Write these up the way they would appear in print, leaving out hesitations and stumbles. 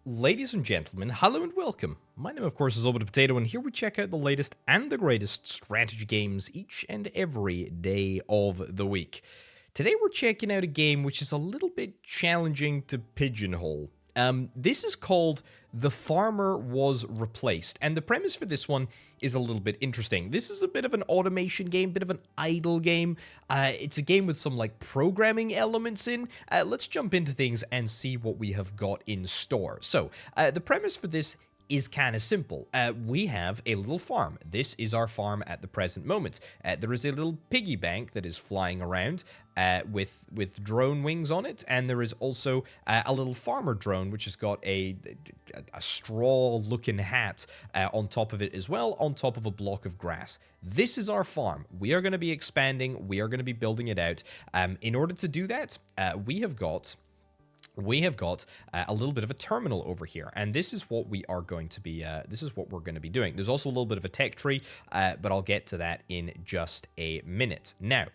Ladies and gentlemen, hello and welcome. My name, of course, is Orbital Potato, and here we check out the latest and the greatest strategy games each and every day of the week. Today we're checking out a game which is a little bit challenging to pigeonhole. This is called The Farmer Was Replaced, and the premise for this one is a little bit interesting. This is a bit of an automation game, bit of an idle game. It's a game with some like programming elements in. Let's jump into things and see what we have got in store. So, the premise for this is kind of simple. We have a little farm. This is our farm at the present moment. There is a little piggy bank that is flying around with drone wings on it, and there is also a little farmer drone which has got a straw-looking hat on top of it as well, on top of a block of grass. This is our farm. We are going to be expanding. We are going to be building it out. In order to do that, we have got a little bit of a terminal over here, and this is what we are going to be we're going to be doing. There's also a little bit of a tech tree, but I'll get to that in just a minute. Now,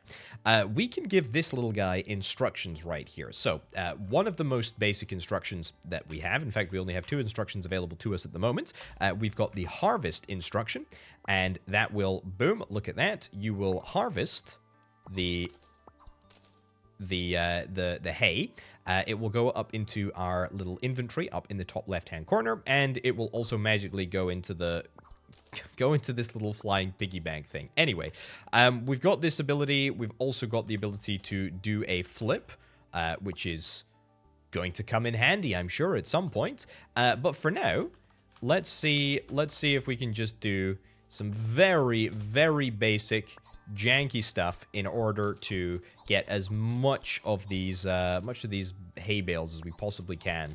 we can give this little guy instructions right here. So one of the most basic instructions that we have, in fact we only have two instructions available to us at the moment. We've got the harvest instruction, and that will, boom, look at that, you will harvest the hay. It will go up into our little inventory up in the top left-hand corner, and it will also magically go into this little flying piggy bank thing. Anyway, we've got this ability. We've also got the ability to do a flip, which is going to come in handy, I'm sure, at some point. But for now, let's see if we can just do some very, very basic janky stuff in order to get as much of these hay bales as we possibly can.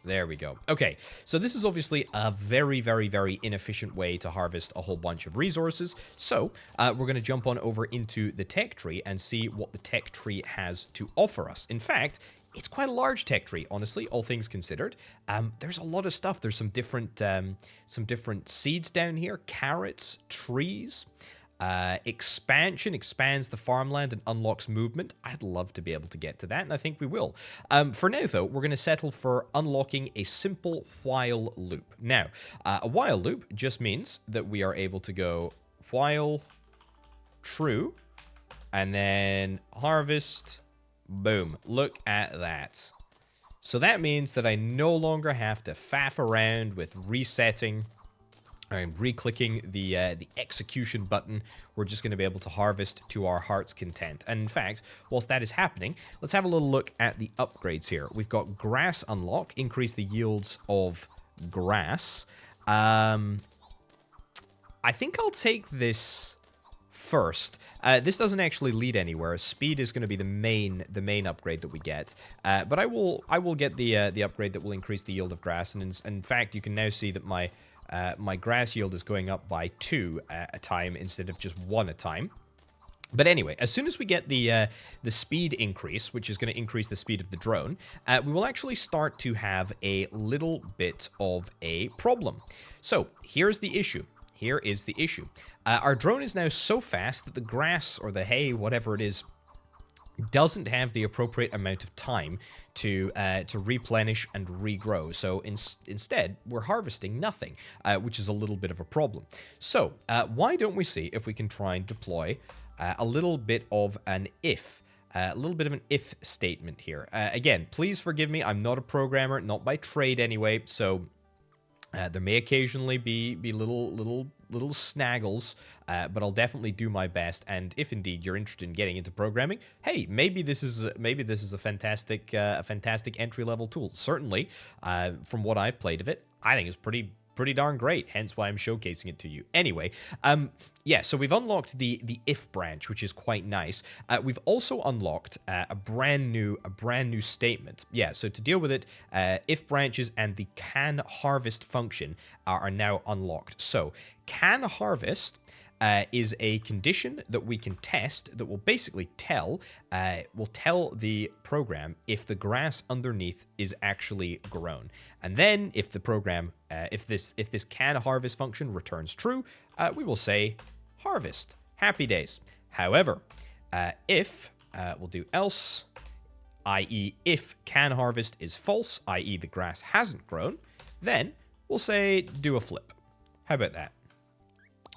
There we go. Okay, so this is obviously a very, very, very inefficient way to harvest a whole bunch of resources. So we're going to jump on over into the tech tree and see what the tech tree has to offer us. In fact, it's quite a large tech tree, honestly, all things considered. There's a lot of stuff. There's some different seeds down here, carrots, trees. Expansion expands the farmland and unlocks movement. I'd love to be able to get to that, and I think we will. For now, though, we're going to settle for unlocking a simple while loop. Now, a while loop just means that we are able to go while true, and then harvest, boom. Look at that. So that means that I no longer have to faff around with resetting. I'm re-clicking the execution button. We're just going to be able to harvest to our heart's content. And in fact, whilst that is happening, let's have a little look at the upgrades here. We've got grass unlock, increase the yields of grass. I think I'll take this first. This doesn't actually lead anywhere. Speed is going to be the main upgrade that we get. But I will get the upgrade that will increase the yield of grass. And in fact, you can now see that my grass yield is going up by 2 a time instead of just 1 a time. But anyway, as soon as we get the speed increase, which is going to increase the speed of the drone, we will actually start to have a little bit of a problem. So here's the issue. Here is the issue. Our drone is now so fast that the grass or the hay, whatever it is, doesn't have the appropriate amount of time to replenish and regrow. So instead, we're harvesting nothing, which is a little bit of a problem. So why don't we see if we can try and deploy a little bit of an if. A little bit of an if statement here. Again, please forgive me. I'm not a programmer, not by trade anyway. So there may occasionally be little snaggles, but I'll definitely do my best. And if indeed you're interested in getting into programming, hey, maybe this is a fantastic entry-level tool. Certainly, from what I've played of it, I think it's pretty darn great. Hence why I'm showcasing it to you. Anyway, yeah. So we've unlocked the if branch, which is quite nice. We've also unlocked a brand new statement. Yeah. So to deal with it, if branches and the can harvest function are now unlocked. So can harvest is a condition that we can test that will basically tell the program if the grass underneath is actually grown. And then if the program, if this can harvest function returns true, we will say harvest. Happy days. However, if we'll do else, i.e. if can harvest is false, i.e. the grass hasn't grown, then we'll say do a flip. How about that?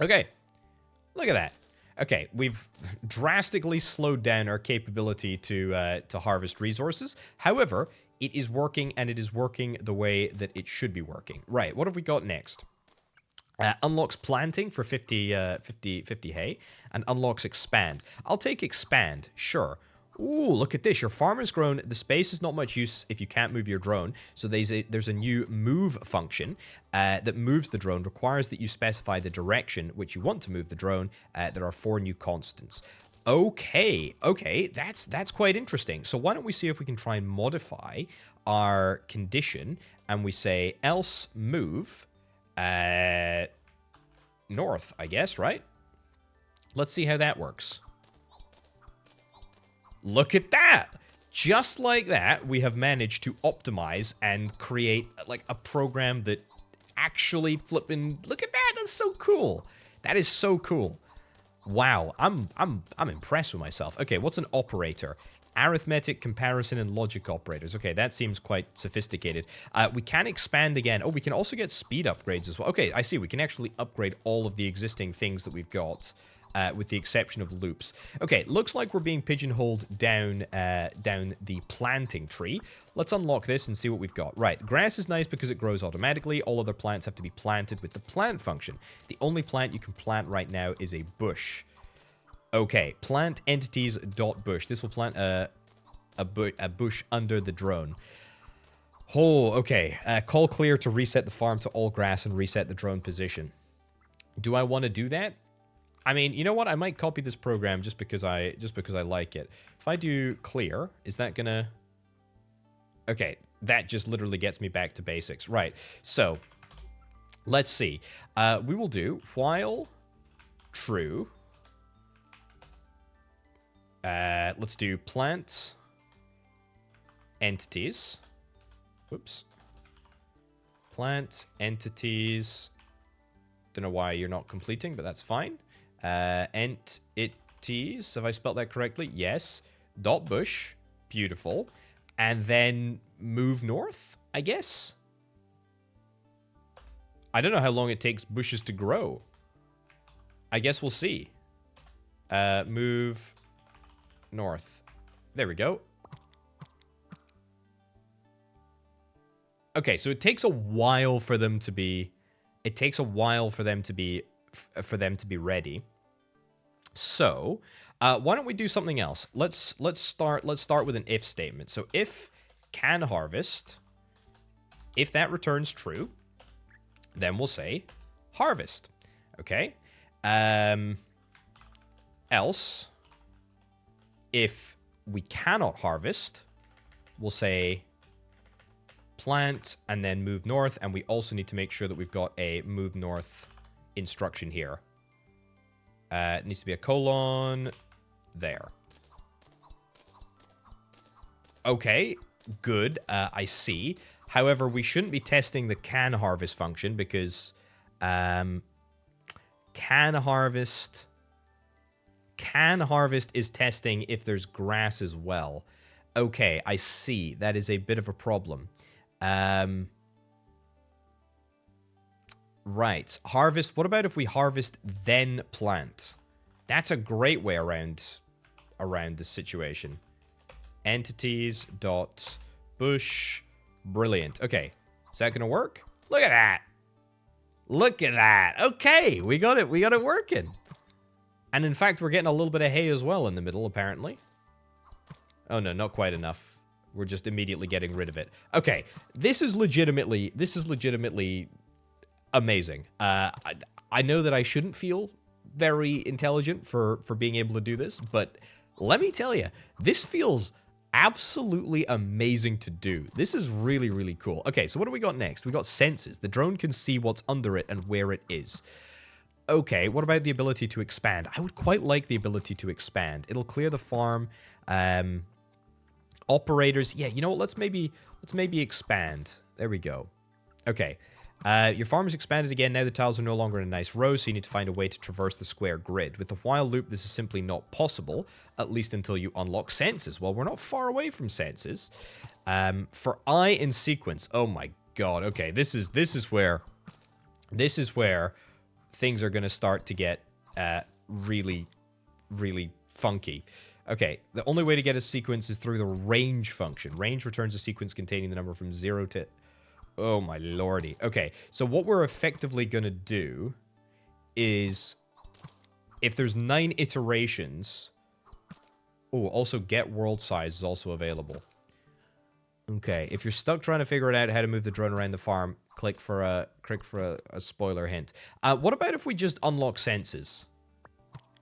Okay, look at that. Okay, we've drastically slowed down our capability to harvest resources. However, it is working, and it is working the way that it should be working. Right, what have we got next? Unlocks planting for 50 hay, and unlocks expand. I'll take expand, sure. Ooh, look at this. Your farm has grown. The space is not much use if you can't move your drone. So there's a new move function that moves the drone, requires that you specify the direction which you want to move the drone. There are 4 new constants. Okay, that's quite interesting. So why don't we see if we can try and modify our condition, and we say else move north, I guess, right? Let's see how that works. Look at that! Just like that, we have managed to optimize and create like a program that actually flipping. Look at that! That's so cool. That is so cool. Wow, I'm impressed with myself. Okay, what's an operator? Arithmetic, comparison, and logic operators. Okay, that seems quite sophisticated. We can expand again. Oh, we can also get speed upgrades as well. Okay, I see. We can actually upgrade all of the existing things that we've got. With the exception of loops. Okay, looks like we're being pigeonholed down the planting tree. Let's unlock this and see what we've got. Right, grass is nice because it grows automatically. All other plants have to be planted with the plant function. The only plant you can plant right now is a bush. Okay, plant entities dot bush. This will plant a bush under the drone. Oh, okay. Call clear to reset the farm to all grass and reset the drone position. Do I want to do that? I mean, you know what? I might copy this program just because I like it. If I do clear, is that gonna... Okay, that just literally gets me back to basics. Right, so let's see. We will do while true. Let's do plant entities. Whoops. Plant entities. Don't know why you're not completing, but that's fine. Entities, have I spelled that correctly? Yes. Dot bush, beautiful. And then move north, I guess. I don't know how long it takes bushes to grow. I guess we'll see. Move north. There we go. Okay, so it takes a while for them to be... It takes a while for them to be ready. So, why don't we do something else? Let's start with an if statement. So if can harvest, if that returns true, then we'll say harvest. Okay? Else, if we cannot harvest, we'll say plant and then move north, and we also need to make sure that we've got a move north instruction here. It needs to be a colon there. Okay, good. I see. However, we shouldn't be testing the can harvest function because can harvest is testing if there's grass as well. Okay, I see. That is a bit of a problem. Right. Harvest. What about if we harvest then plant? That's a great way around this situation. Entities dot bush. Brilliant. Okay. Is that gonna work? Look at that. Look at that. Okay, we got it. We got it working. And in fact, we're getting a little bit of hay as well in the middle, apparently. Oh no, not quite enough. We're just immediately getting rid of it. Okay, this is legitimately amazing. I know that I shouldn't feel very intelligent for being able to do this, but let me tell you, this feels absolutely amazing to do. This is really, really cool. Okay, so what do we got next? We got sensors. The drone can see what's under it and where it is. Okay, what about the ability to expand? I would quite like the ability to expand. It'll clear the farm. Operators. Yeah, you know what? Let's maybe expand. There we go. Okay. Your farm is expanded again. Now the tiles are no longer in a nice row, so you need to find a way to traverse the square grid. With the while loop, this is simply not possible, at least until you unlock senses. Well, we're not far away from senses. For I in sequence, oh my god. Okay, this is where things are going to start to get really, really funky. Okay, the only way to get a sequence is through the range function. Range returns a sequence containing the number from 0 to... Oh my lordy. Okay, so what we're effectively going to do is... If there's 9 iterations... Oh, also get world size is also available. Okay, if you're stuck trying to figure it out how to move the drone around the farm, click for a spoiler hint. What about if we just unlock senses?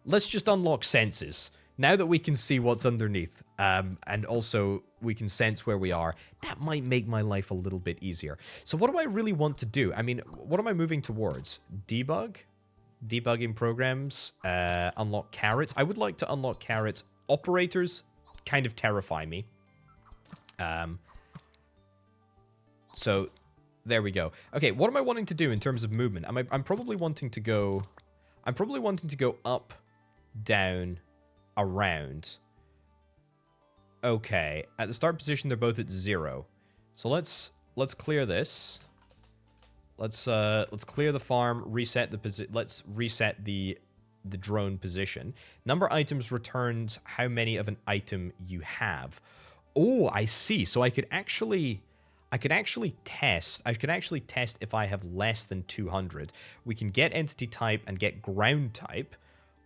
Let's just unlock senses. Now that we can see what's underneath, and also we can sense where we are, that might make my life a little bit easier. So what do I really want to do? I mean, what am I moving towards? Debug? Debugging programs? Unlock carrots? I would like to unlock carrots. Operators kind of terrify me. So there we go. Okay, what am I wanting to do in terms of movement? I'm probably wanting to go... I'm probably wanting to go up, down, around. Okay, at the start position, they're both at 0. So let's clear this. Let's clear the farm, reset the let's reset the drone position. Number items returns how many of an item you have. Oh, I see. So I could actually test if I have less than 200. We can get entity type and get ground type.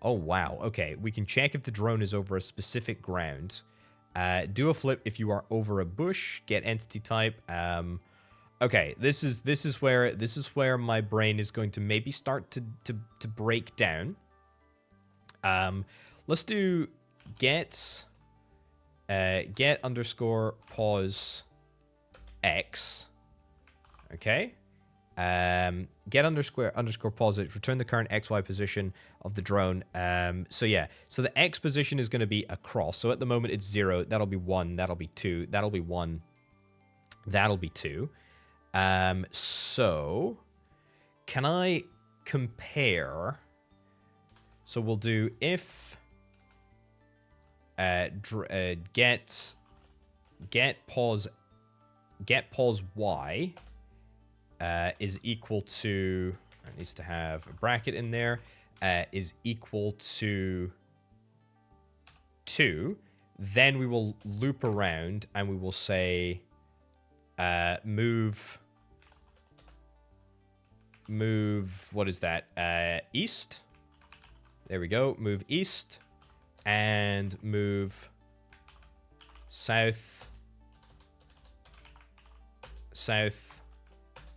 Oh, wow. Okay, we can check if the drone is over a specific ground. Do a flip if you are over a bush. Get entity type. Okay, this is where my brain is going to maybe start to break down. Let's do get underscore pause X. Okay. Get underscore pause it. Return the current XY position of the drone. So yeah. So the X position is going to be across. So at the moment it's 0. That'll be 1. That'll be 2. That'll be 1. That'll be 2. So can I compare? So we'll do if get pause Y is equal to, it needs to have a bracket in there, is equal to 2, then we will loop around and we will say move, what is that, east? There we go, move east, and move south,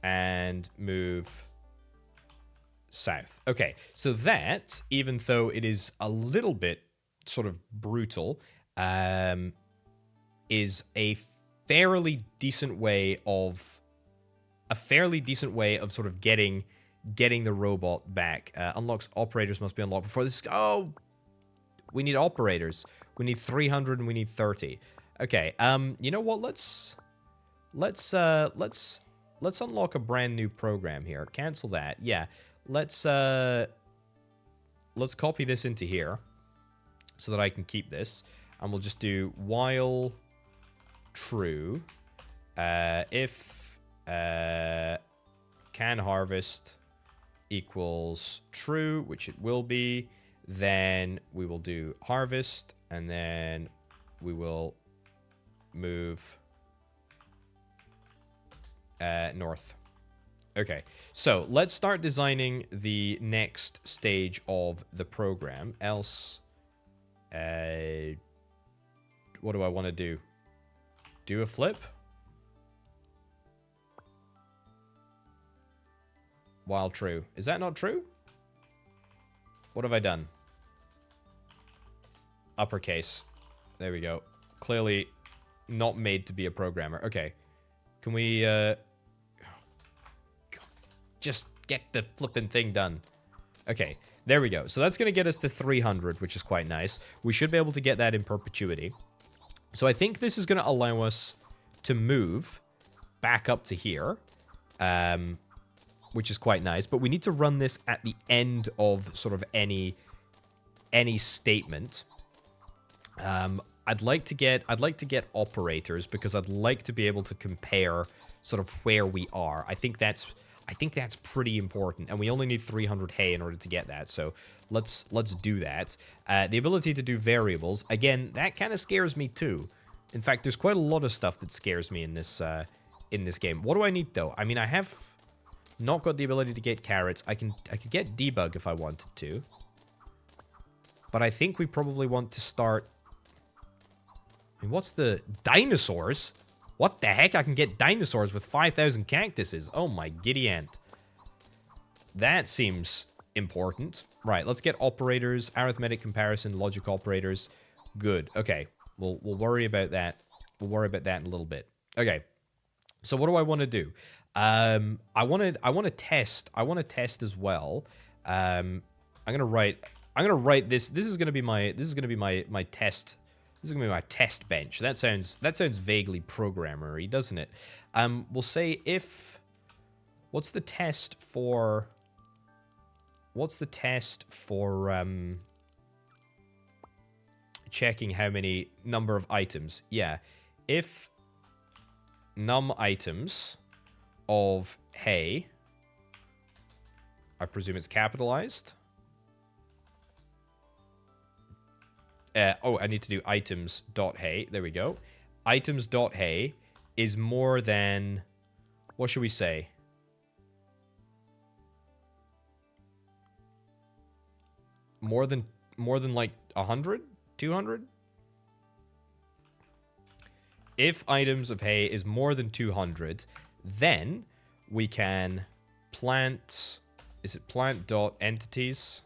and move south. Okay, so that, even though it is a little bit sort of brutal, is a fairly decent way of sort of getting the robot back. Unlocks operators must be unlocked before this. Oh, we need operators. We need 300 and we need 30. Okay. You know what? Let's unlock a brand new program here. Cancel that. Yeah. Let's copy this into here so that I can keep this, and we'll just do while true if can harvest equals true, which it will be, then we will do harvest, and then we will move north. Okay, so let's start designing the next stage of the program. Else, what do I want to do? Do a flip? While true. Is that not true? What have I done? Uppercase. There we go. Clearly not made to be a programmer. Okay. Can we, just get the flipping thing done. Okay, there we go. So that's going to get us to 300, which is quite nice. We should be able to get that in perpetuity. So I think this is going to allow us to move back up to here. which is quite nice. But we need to run this at the end of sort of any statement. I'd like to get operators because I'd like to be able to compare sort of where we are. I think that's pretty important, and we only need 300 hay in order to get that. So let's do that. The ability to do variables, again, that kind of scares me too. In fact, there's quite a lot of stuff that scares me in this game. What do I need though? I mean, I have not got the ability to get carrots. I could get debug if I wanted to, but I think we probably want to start. I mean, what's the dinosaurs? What the heck? I can get dinosaurs with 5,000 cactuses. Oh my giddy aunt. That seems important. Right, let's get operators, arithmetic comparison, logic operators. Good. Okay, we'll worry about that. We'll worry about that in a little bit. Okay. So what do I want to do? I want to test as well. I'm gonna write this. This is gonna be my test. This is gonna be my test bench. That sounds vaguely programmery, doesn't it? We'll say if. What's the test for checking how many number of items? Yeah, if num items of hay, I presume it's capitalized. Oh, I need to do items.hay. There we go. Items.hay is more than, what should we say? More than like 100? 200? If items of hay is more than 200, then we can plant, is it plant.entities?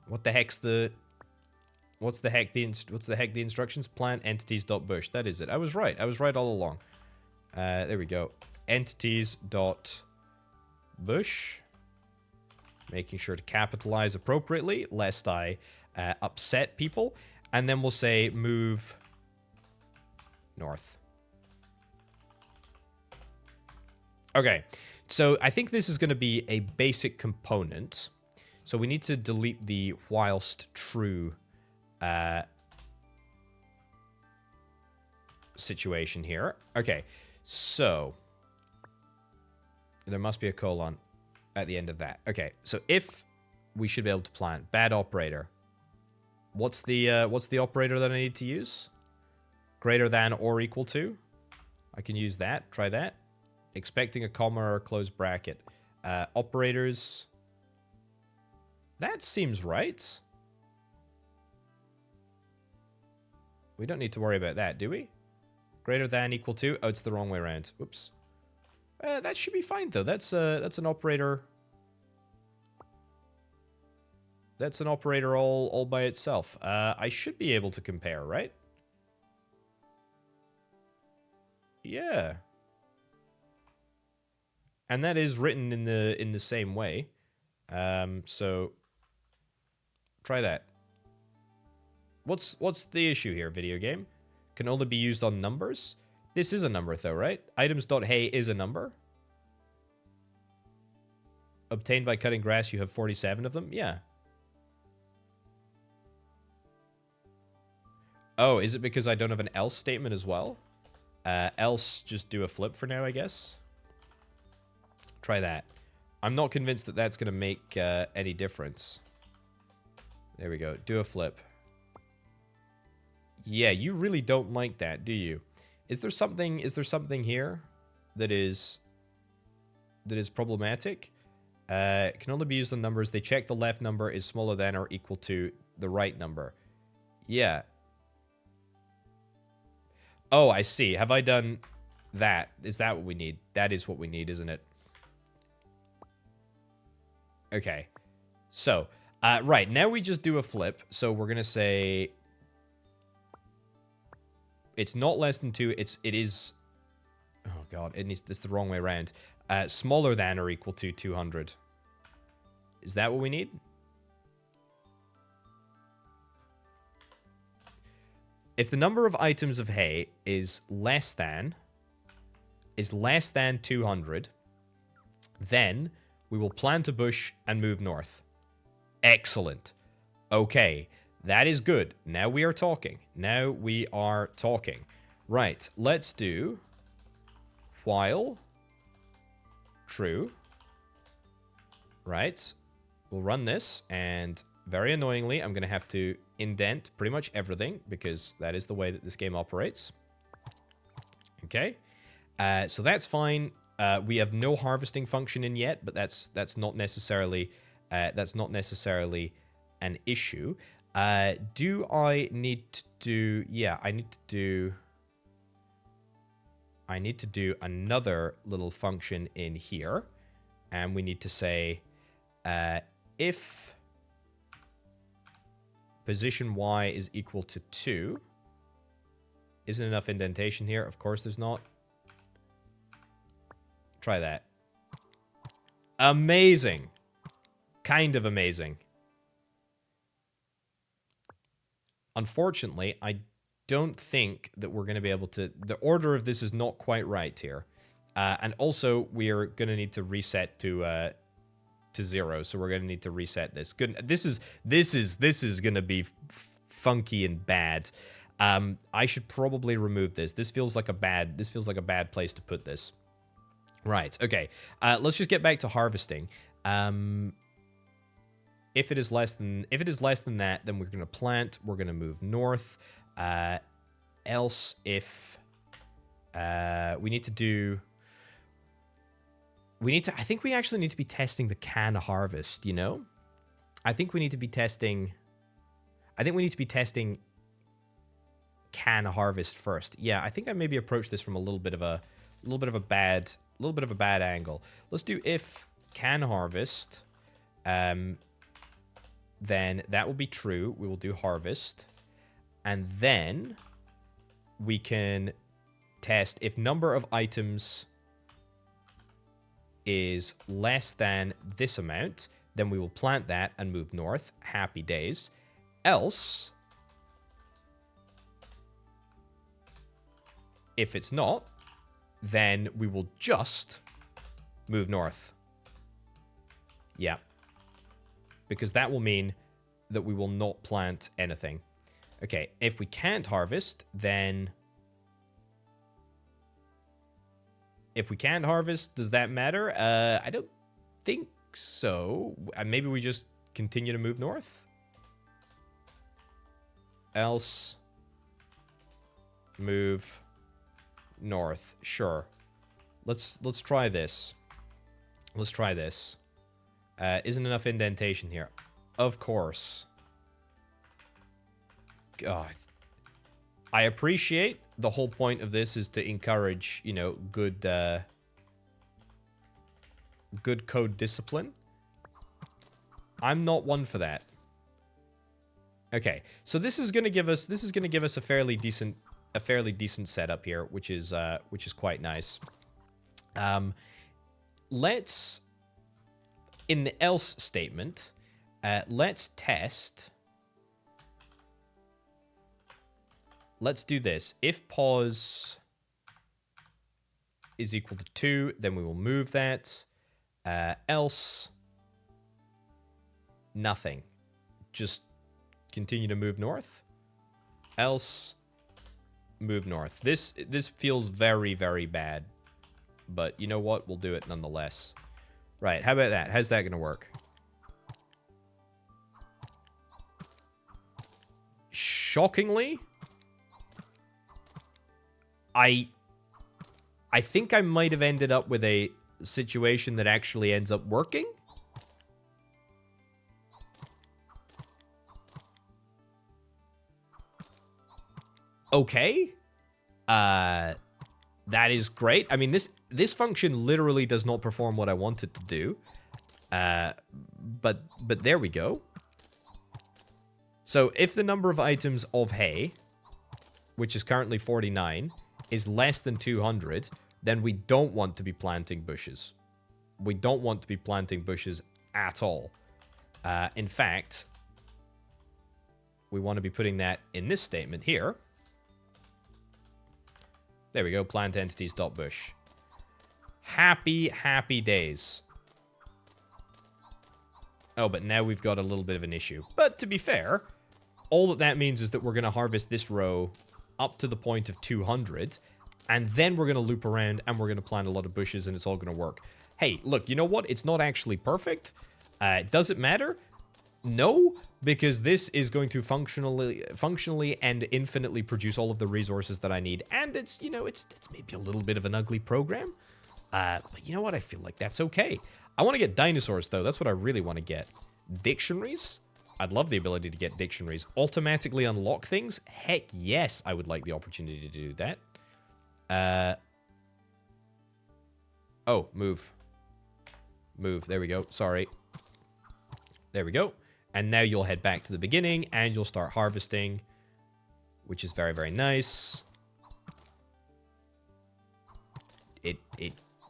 What the heck the instructions? Plant entities.bush. That is it. I was right. I was right all along. There we go. Entities.bush. Making sure to capitalize appropriately, lest I upset people. And then we'll say move north. Okay. So I think this is going to be a basic component. So we need to delete the whilst true situation here. Okay, so there must be a colon at the end of that. Okay, so if we should be able to plant bad operator, what's the operator that I need to use? Greater than or equal to. I can use that. Try that. Expecting a comma or a closed bracket. Operators. That seems right. We don't need to worry about that, do we? Greater than, equal to. Oh, it's the wrong way around. Oops. That should be fine, though. That's an operator. That's an operator all by itself. I should be able to compare, right? Yeah. And that is written in the same way. So try that. What's the issue here, video game? Can only be used on numbers? This is a number, though, right? Items.hay is a number. Obtained by cutting grass, you have 47 of them? Yeah. Oh, is it because I don't have an else statement as well? Else, just do a flip for now, I guess. Try that. I'm not convinced that that's going to make any difference. There we go. Do a flip. Yeah, you really don't like that, do you? Is there something here that is problematic? It can only be used on numbers. They check the left number is smaller than or equal to the right number. Yeah. Oh, I see. Have I done that? Is that what we need? That is what we need, isn't it? Okay. So, right. Now we just do a flip. So we're going to say it's not less than 2. It is... Oh, God. It's the wrong way around. Smaller than or equal to 200. Is that what we need? If the number of items of hay is less than 200, then We will plant a bush and move north. Excellent. Okay, that is good. Now we are talking. Now we are talking. Right, let's do while true. Right, we'll run this, and very annoyingly, I'm going to have to indent pretty much everything because that is the way that this game operates. Okay, so that's fine. We have no harvesting function in yet, but that's not necessarily an issue. Do I need to do? Yeah, I need to do another little function in here, and we need to say if position y is equal to 2. Isn't enough indentation here? Of course there's not. Try that. Amazing. Kind of amazing. Unfortunately, I don't think that we're going to be able to... The order of this is not quite right here. And also, we're going to need to reset to 0, so we're going to need to reset this. Good. This is going to be funky and bad. I should probably remove this. This feels like a bad place to put this. Right. Okay. Let's just get back to harvesting. If it is less than that, then we're going to plant. We're going to move north. Else, if we need to do... I think we actually need to be testing the can harvest, you know? I think we need to be testing can harvest first. Yeah, I think I maybe approach this from a little bit of a bad angle. Let's do if can harvest, then that will be true. We will do harvest, and then we can test if number of items is less than this amount, then we will plant that and move north. Happy days. Else, if it's not, then we will just move north. Yeah. Because that will mean that we will not plant anything. Okay, if we can't harvest, then... If we can't harvest, does that matter? I don't think so. Maybe we just continue to move north? Else... move... north. Sure. Let's try this. Let's try this. Isn't enough indentation here. Of course. God. I appreciate the whole point of this is to encourage, you know, good code discipline. I'm not one for that. Okay. So this is going to give us a fairly decent setup here, which is quite nice. Let's, in the else statement, let's test. Let's do this. If pause is equal to 2, then we will move that. Else, nothing. Just continue to move north. Else, move north. This feels very, very bad. But you know what? We'll do it nonetheless. Right, how about that? How's that going to work? Shockingly, I think I might have ended up with a situation that actually ends up working. Okay. That is great. I mean, this function literally does not perform what I want it to do. But there we go. So if the number of items of hay, which is currently 49, is less than 200, then we don't want to be planting bushes. We don't want to be planting bushes at all. In fact, we want to be putting that in this statement here. There we go, plant entities.bush. Happy, happy days. Oh, but now we've got a little bit of an issue. But to be fair, all that means is that we're going to harvest this row up to the point of 200, and then we're going to loop around and we're going to plant a lot of bushes and it's all going to work. Hey, look, you know what? It's not actually perfect. Does it matter? No, because this is going to functionally and infinitely produce all of the resources that I need. And it's, you know, it's maybe a little bit of an ugly program. But you know what? I feel like that's okay. I want to get dinosaurs, though. That's what I really want to get. Dictionaries? I'd love the ability to get dictionaries. Automatically unlock things? Heck yes, I would like the opportunity to do that. Oh, move. Move. There we go. Sorry. There we go. And now you'll head back to the beginning, and you'll start harvesting, which is very, very nice.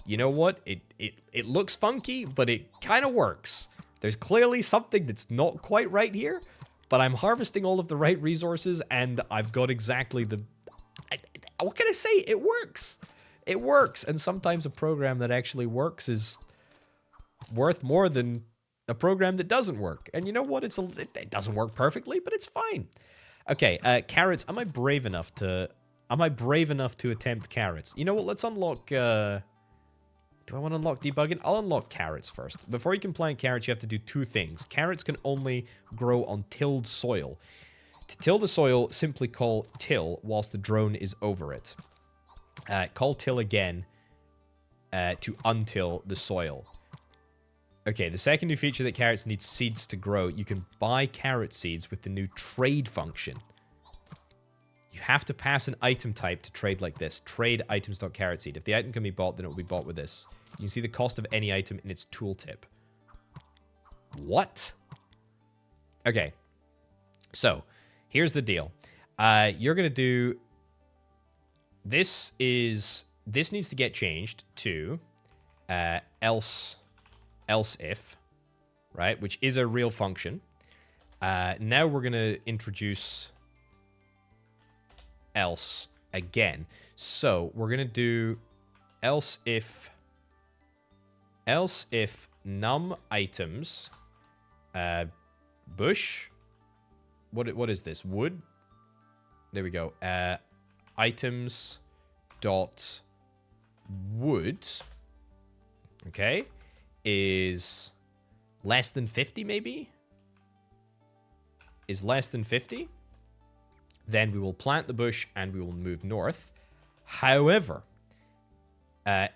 You know what? It looks funky, but it kind of works. There's clearly something that's not quite right here, but I'm harvesting all of the right resources, and I've got exactly the... what can I say? It works. It works, and sometimes a program that actually works is worth more than a program that doesn't work. And you know what? It doesn't work perfectly, but it's fine. Okay, carrots. Am I brave enough to attempt carrots? You know what? Let's unlock... do I want to unlock debugging? I'll unlock carrots first. Before you can plant carrots, you have to do two things. Carrots can only grow on tilled soil. To till the soil, simply call till whilst the drone is over it. Call till again to untill the soil. Okay, the second new feature that carrots need seeds to grow. You can buy carrot seeds with the new trade function. You have to pass an item type to trade like this. Trade items.carrot seed. If the item can be bought, then it will be bought with this. You can see the cost of any item in its tooltip. What? Okay. So, here's the deal. You're going to do... This needs to get changed to else if, right? Which is a real function. Now we're going to introduce else again. So we're going to do else if num items bush. What is this? Wood? There we go. Items dot wood, okay, is less than 50 maybe? Is less than 50? Then we will plant the bush and we will move north. However,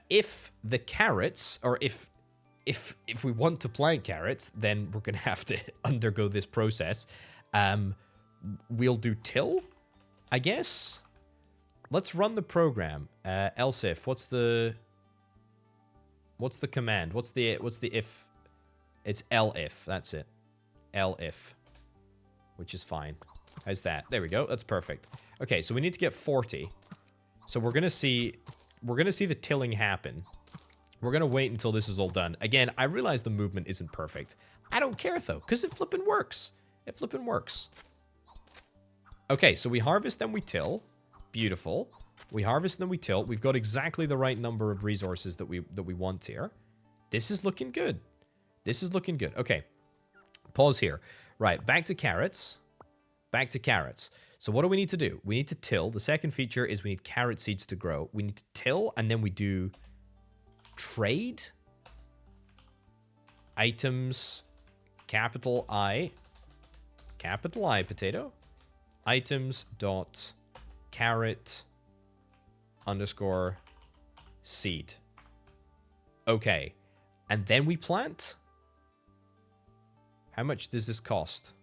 if the carrots, or if we want to plant carrots, then we're going to have to undergo this process. We'll do till, I guess. Let's run the program. Else if. What's the command? What's the if? It's elif. That's it. Elif. Which is fine. How's that? There we go. That's perfect. Okay, so we need to get 40. So we're gonna see the tilling happen. We're gonna wait until this is all done. Again, I realize the movement isn't perfect. I don't care though, because it flippin' works. It flippin' works. Okay, so we harvest, then we till. Beautiful. We harvest, then we till. We've got exactly the right number of resources that we want here. This is looking good. This is looking good. Okay. Pause here. Right, back to carrots. Back to carrots. So what do we need to do? We need to till. The second feature is we need carrot seeds to grow. We need to till, and then we do trade. Items, capital I potato. Items dot carrot underscore seed. Okay. And then we plant. How much does this cost?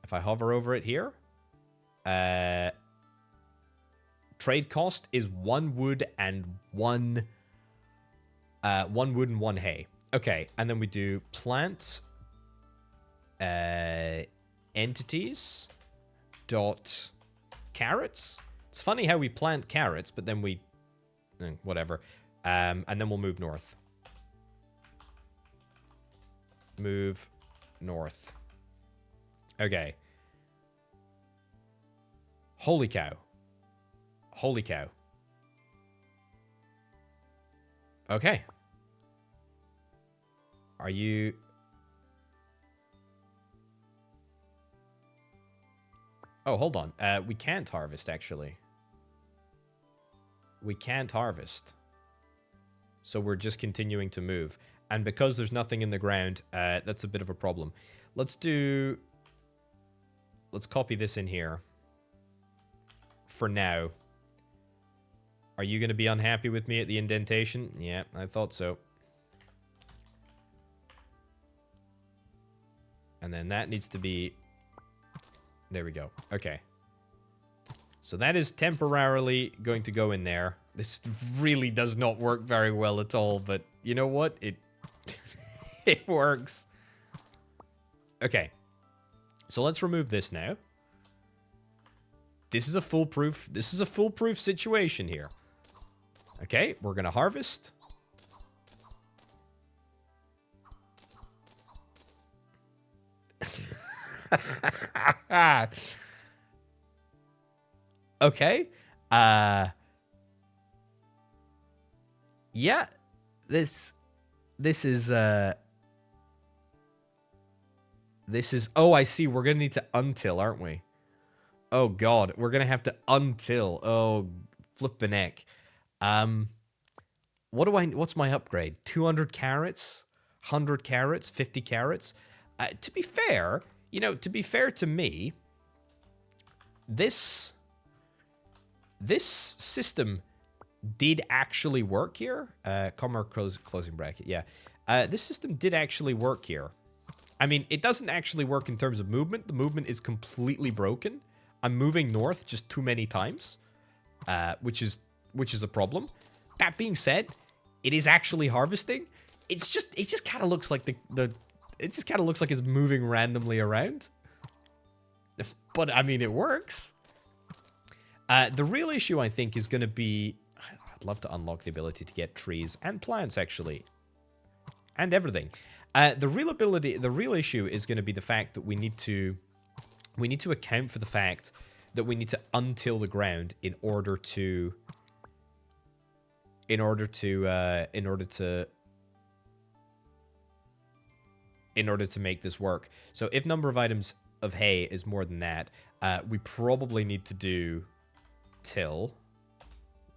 If I hover over it here, trade cost is 1 wood and 1 wood and 1 hay. Okay, and then we do plant entities dot carrots. It's funny how we plant carrots, but then we whatever, and then we'll move north. Move north. Okay. Holy cow. Holy cow. Okay. Are you... Oh, hold on. We can't harvest, actually. We can't harvest. So we're just continuing to move. And because there's nothing in the ground, that's a bit of a problem. Let's copy this in here. For now. Are you going to be unhappy with me at the indentation? Yeah, I thought so. And then that needs to be... There we go. Okay. So that is temporarily going to go in there. This really does not work very well at all, but you know what? It it works. Okay. So let's remove this now. This is a foolproof situation here. Okay, we're going to harvest. Okay. Yeah. This is oh, I see. We're going to need to untill, aren't we? Oh god, we're going to have to untill. Oh, flippin' heck. What's my upgrade? 200 carrots? 100 carrots? 50 carrots? To be fair, to be fair to me, this system did actually work here. Comma closing bracket, yeah. This system did actually work here. I mean, it doesn't actually work in terms of movement. The movement is completely broken. I'm moving north just too many times, which is a problem. That being said, it is actually harvesting. It just kind of looks like it just kind of looks like it's moving randomly around. But I mean, it works. The real issue, I think, is going to be... I'd love to unlock the ability to get trees and plants, actually. And everything. The real issue is going to be the fact that we need to account for the fact that we need to untill the ground in order to make this work. So if number of items of hay is more than that, we probably need to do till.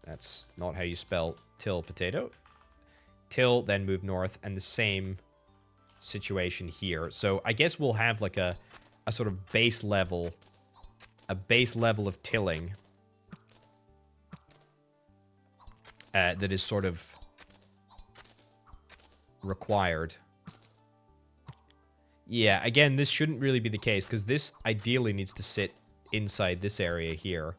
That's not how you spell till potato. Till, then move north, and the same situation here. So I guess we'll have like a sort of base level of tilling that is sort of required. Yeah, again, this shouldn't really be the case, because this ideally needs to sit inside this area here.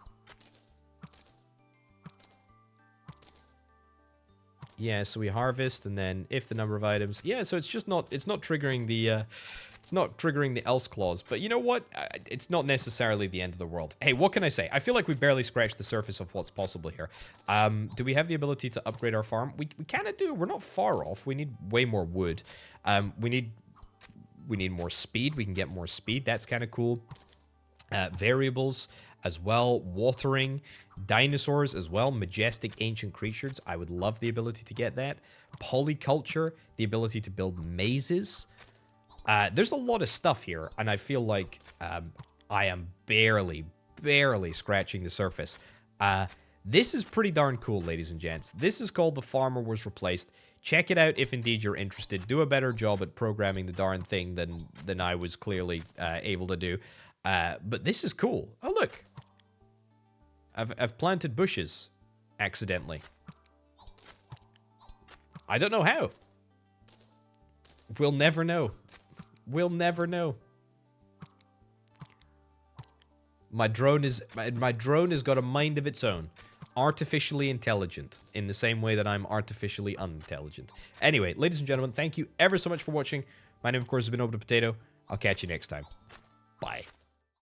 Yeah, so we harvest, and then if the number of items... Yeah, so it's not triggering the else clause. But you know what? It's not necessarily the end of the world. Hey, what can I say? I feel like we barely scratched the surface of what's possible here. Do we have the ability to upgrade our farm? We kind of do. We're not far off. We need way more wood. We need more speed. We can get more speed. That's kind of cool. Variables as well. Watering. Dinosaurs as well. Majestic ancient creatures. I would love the ability to get that. Polyculture. The ability to build mazes. There's a lot of stuff here, and I feel like I am barely scratching the surface. This is pretty darn cool, ladies and gents. This is called The Farmer Was Replaced. Check it out if indeed you're interested. Do a better job at programming the darn thing than I was clearly able to do. But this is cool. Oh, look. I've planted bushes accidentally. I don't know how. We'll never know. We'll never know. My drone has got a mind of its own. Artificially intelligent. In the same way that I'm artificially unintelligent. Anyway, ladies and gentlemen, thank you ever so much for watching. My name, of course, has been Orbital Potato. I'll catch you next time. Bye.